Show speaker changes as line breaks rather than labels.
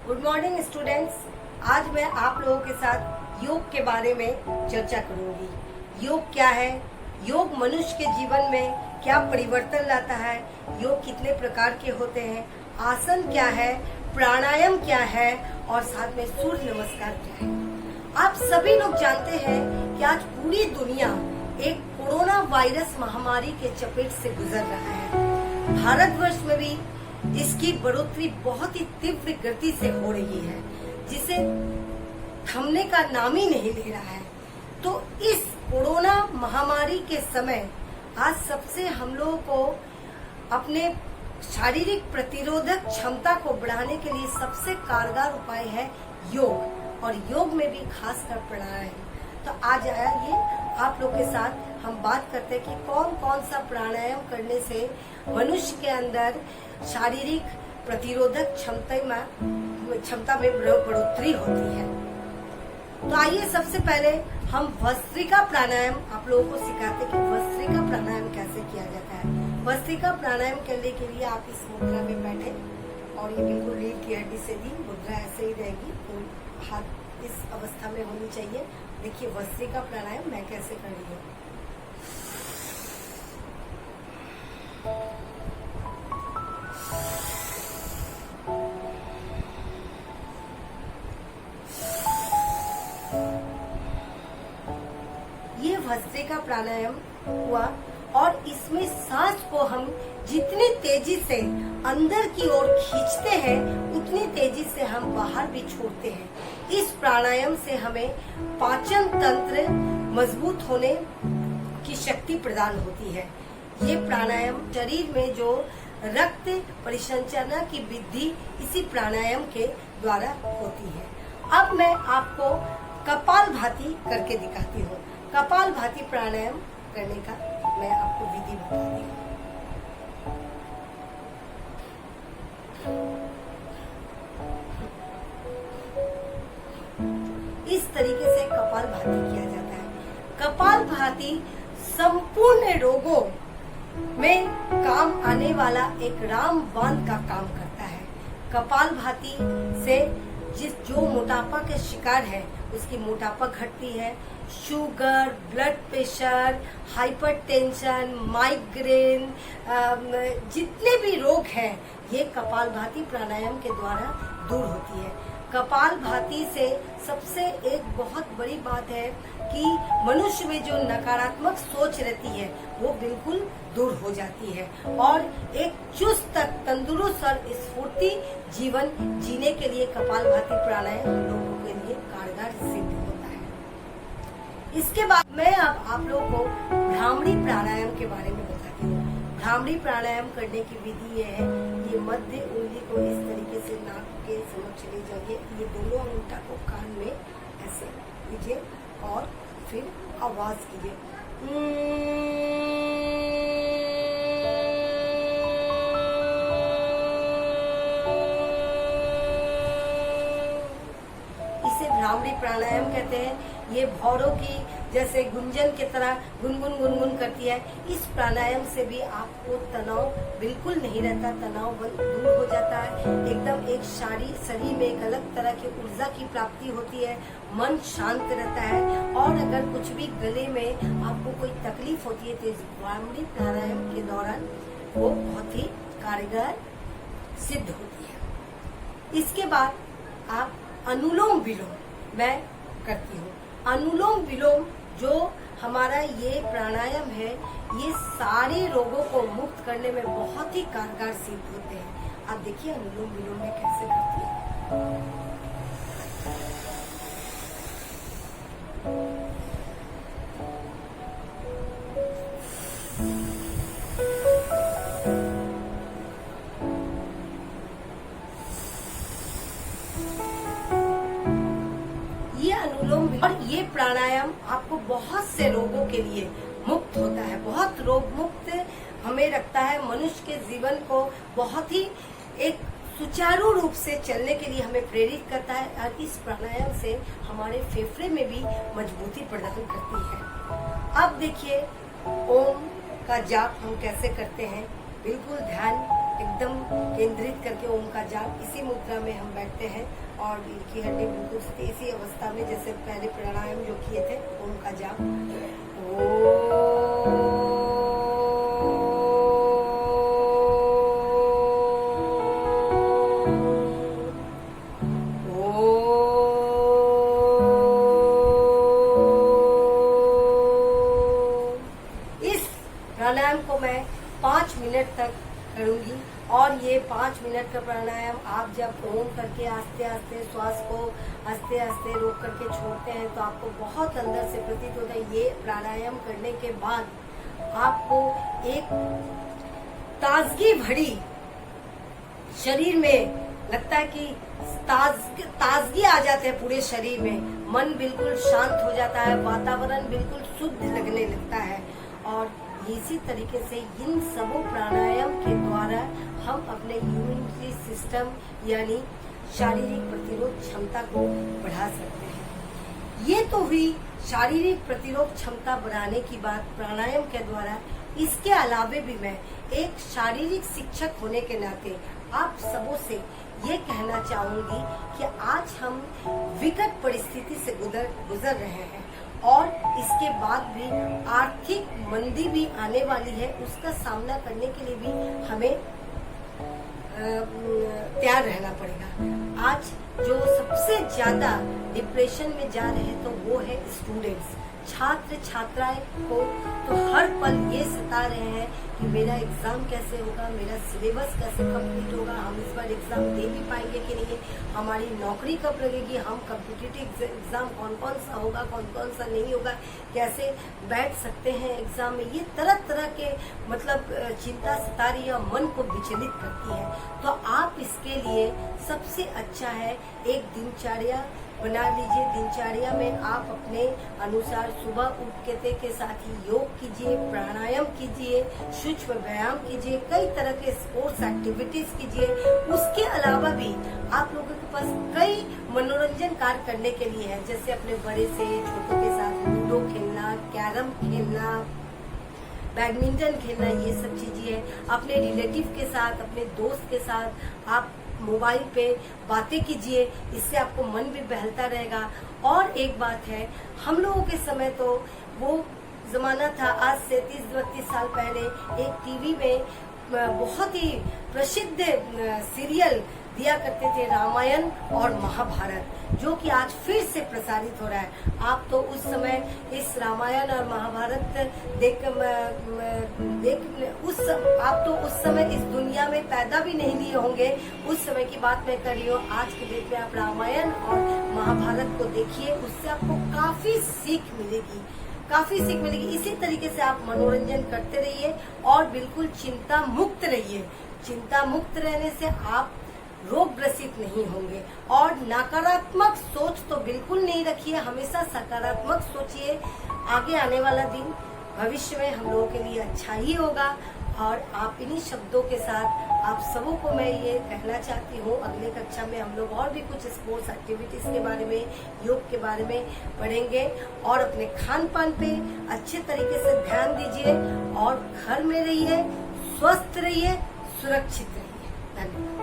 Good morning students. आज मैं आप लोगों के साथ योग के बारे में चर्चा करूंगी। योग क्या है, योग मनुष्य के जीवन में क्या परिवर्तन लाता है, योग कितने प्रकार के होते हैं, आसन क्या है, प्राणायाम क्या है और साथ में सूर्य नमस्कार क्या है। आप सभी लोग जानते हैं कि आज पूरी दुनिया एक कोरोना वायरस महामारी के चपेट से गुजर रहा है। भारतवर्ष में भी इसकी बढ़ोतरी बहुत ही तीव्र गति से हो रही है, जिसे थमने का नाम ही नहीं ले रहा है। तो इस कोरोना महामारी के समय आज सबसे हम लोगों को अपने शारीरिक प्रतिरोधक क्षमता को बढ़ाने के लिए सबसे कारगर उपाय है योग, और योग में भी खासकर प्राणायाम। तो आज आइए आप लोग के साथ हम बात करते हैं कि कौन कौन सा प्राणायाम करने से मनुष्य के अंदर शारीरिक प्रतिरोधक क्षमता में बढ़ोतरी होती है। तो आइए सबसे पहले हम भस्त्रिका प्राणायाम आप लोगों को सिखाते हैं कि भस्त्रिका प्राणायाम कैसे किया जाता है। भस्त्रिका प्राणायाम करने के लिए आप इस मुद्रा में बैठे और ये बिल्कुल रीढ़ की हड्डी से दी मुद्रा ऐसे ही रहेगी, तो हाथ इस अवस्था में होनी चाहिए। देखिए भस्त्रिका प्राणायाम मैं कैसे कर रही हूँ। ये भस्त्रिका प्राणायाम हुआ और इसमें सांस को हम जितनी तेजी से अंदर की ओर खींचते हैं उतनी तेजी से हम बाहर भी छोड़ते हैं। इस प्राणायाम से हमें पाचन तंत्र मजबूत होने की शक्ति प्रदान होती है। ये प्राणायाम शरीर में जो रक्त परिसंचरण की वृद्धि इसी प्राणायाम के द्वारा होती है। अब मैं आपको कपालभाति करके दिखाती हूँ। कपालभाति प्राणायाम करने का मैं आपको विधि बताती हूँ। इस तरीके से कपालभाति किया जाता है। कपालभाति संपूर्ण रोगों में काम आने वाला एक रामबाण का काम करता है। कपालभाति से जो मोटापा के शिकार है उसकी मोटापा घटती है। Sugar, blood pressure, hypertension, migraine, जितने भी रोग हैं ये कपालभाति प्राणायाम के द्वारा दूर होती है। कपालभाति से सबसे एक बहुत बड़ी बात है कि मनुष्य में जो नकारात्मक सोच रहती है वो बिल्कुल दूर हो जाती है और एक चुस्त तंदुरुस्त और स्फूर्ति जीवन जीने के लिए कपालभाति प्राणायाम हम लोगों के लिए कारगर सिद्ध होता है। इसके बाद मैं अब आप लोगों को भ्रामरी प्राणायाम के बारे में बताती हूँ। भ्रामरी प्राणायाम करने की विधि ये है, ये मध्य उंगली को इस तरीके से नाक के समक्ष ले जाइए, ये दोनों अंगूठा को कान में ऐसे लीजिए और फिर आवाज कीजिए। इसे भ्रामरी प्राणायाम कहते हैं। ये भौरों की जैसे गुंजन की तरह गुनगुन गुनगुन करती है। इस प्राणायाम से भी आपको तनाव बिल्कुल नहीं रहता, तनाव दूर हो जाता है। एकदम एक शरीर में एक अलग तरह की ऊर्जा की प्राप्ति होती है, मन शांत रहता है। और अगर कुछ भी गले में आपको कोई तकलीफ होती है तो इस भ्रामरी प्राणायाम के दौरान वो बहुत ही कारगर सिद्ध होती है। इसके बाद आप अनुलोम विलोम मैं करती हूँ। अनुलोम विलोम जो हमारा ये प्राणायाम है ये सारे रोगों को मुक्त करने में बहुत ही कारगर सिद्ध होते हैं। आप देखिए अनुलोम विलोम में कैसे करती है। और ये प्राणायाम आपको बहुत से रोगों के लिए मुक्त होता है, बहुत रोग मुक्त हमें रखता है। मनुष्य के जीवन को बहुत ही एक सुचारू रूप से चलने के लिए हमें प्रेरित करता है और इस प्राणायाम से हमारे फेफड़े में भी मजबूती प्रदान करती है। अब देखिए ओम का जाप हम कैसे करते हैं। बिल्कुल ध्यान एकदम केंद्रित करके ओम का जाप, इसी मुद्रा में हम बैठते हैं और इनकी हड्डी बिल्कुल इसी अवस्था में जैसे पहले प्राणायाम जो किए थे, ओम का जाप। प्राणायाम को मैं 5 मिनट तक करूंगी और ये 5 मिनट का प्राणायाम आप जब ओम करके आस्ते आस्ते श्वास को आस्ते आस्ते रोक करके छोड़ते हैं तो आपको बहुत अंदर से प्रतीत होता है। ये प्राणायाम करने के बाद आपको एक ताजगी भरी शरीर में लगता है कि ताजगी आ जाते हैं पूरे शरीर में, मन बिल्कुल शांत हो जाता है, वातावरण बिल्कुल शुद्ध लगने लगता है। और इसी तरीके से इन सबों प्राणायाम के द्वारा हम अपने इम्यूनिटी सिस्टम यानी शारीरिक प्रतिरोध क्षमता को बढ़ा सकते हैं। ये तो हुई शारीरिक प्रतिरोध क्षमता बढ़ाने की बात प्राणायाम के द्वारा। इसके अलावे भी मैं एक शारीरिक शिक्षक होने के नाते आप सबों से ये कहना चाहूंगी कि आज हम विकट परिस्थिति से गुजर रहे हैं और इसके बाद भी आर्थिक मंदी भी आने वाली है। उसका सामना करने के लिए भी हमें तैयार रहना पड़ेगा। आज जो सबसे ज्यादा डिप्रेशन में जा रहे हैं तो वो है स्टूडेंट्स, छात्र छात्राएं को तो हर पल ये सता रहे हैं कि मेरा एग्जाम कैसे होगा, मेरा सिलेबस कैसे कंप्लीट होगा, हम इस बार एग्जाम दे भी पाएंगे कि नहीं, हमारी नौकरी कब लगेगी, हम कॉम्पिटिटिव एग्जाम कौन कौन सा होगा, कौन कौन सा नहीं होगा, कैसे बैठ सकते हैं एग्जाम में। ये तरह तरह के मतलब चिंता सता रही है, मन को विचलित करती है। तो आप इसके लिए सबसे अच्छा है एक दिनचर्या बना लीजिए। दिनचर्या में आप अपने अनुसार सुबह उठते के साथ ही योग कीजिए, प्राणायाम कीजिए, सूक्ष्म व्यायाम कीजिए, कई तरह के स्पोर्ट्स एक्टिविटीज कीजिए। उसके अलावा भी आप लोगों के पास कई मनोरंजन कार्य करने के लिए है, जैसे अपने बड़े से छोटों के साथ लूडो खेलना, कैरम खेलना, बैडमिंटन खेलना, ये सब चीजें है। अपने रिलेटिव के साथ, अपने दोस्त के साथ आप मोबाइल पे बातें कीजिए, इससे आपको मन भी बहलता रहेगा। और एक बात है, हम लोगों के समय तो वो जमाना था, आज से 30-32 साल पहले एक टीवी में बहुत ही प्रसिद्ध सीरियल दिया करते थे, रामायण और महाभारत, जो कि आज फिर से प्रसारित हो रहा है। आप तो उस समय इस रामायण और महाभारत आप तो उस समय इस दुनिया में पैदा भी नहीं लिए होंगे, उस समय की बात मैं कर रही हूँ। आज के डेट में आप रामायण और महाभारत को देखिए, उससे आपको काफी सीख मिलेगी, काफी सीख मिलेगी। इसी तरीके से आप मनोरंजन करते रहिए और बिल्कुल चिंता मुक्त रहिए। चिंता मुक्त रहने से आप रोग ग्रसित नहीं होंगे। और नकारात्मक सोच तो बिल्कुल नहीं रखिए, हमेशा सकारात्मक सोचिए। आगे आने वाला दिन भविष्य में हम लोगों के लिए अच्छा ही होगा। और आप इन्हीं शब्दों के साथ आप सबों को मैं ये कहना चाहती हूँ, अगले कक्षा में हम लोग और भी कुछ स्पोर्ट्स एक्टिविटीज के बारे में, योग के बारे में पढ़ेंगे। और अपने खान पान पे अच्छे तरीके से ध्यान दीजिए और घर में रहिए, स्वस्थ रहिए, सुरक्षित रहिए। धन्यवाद।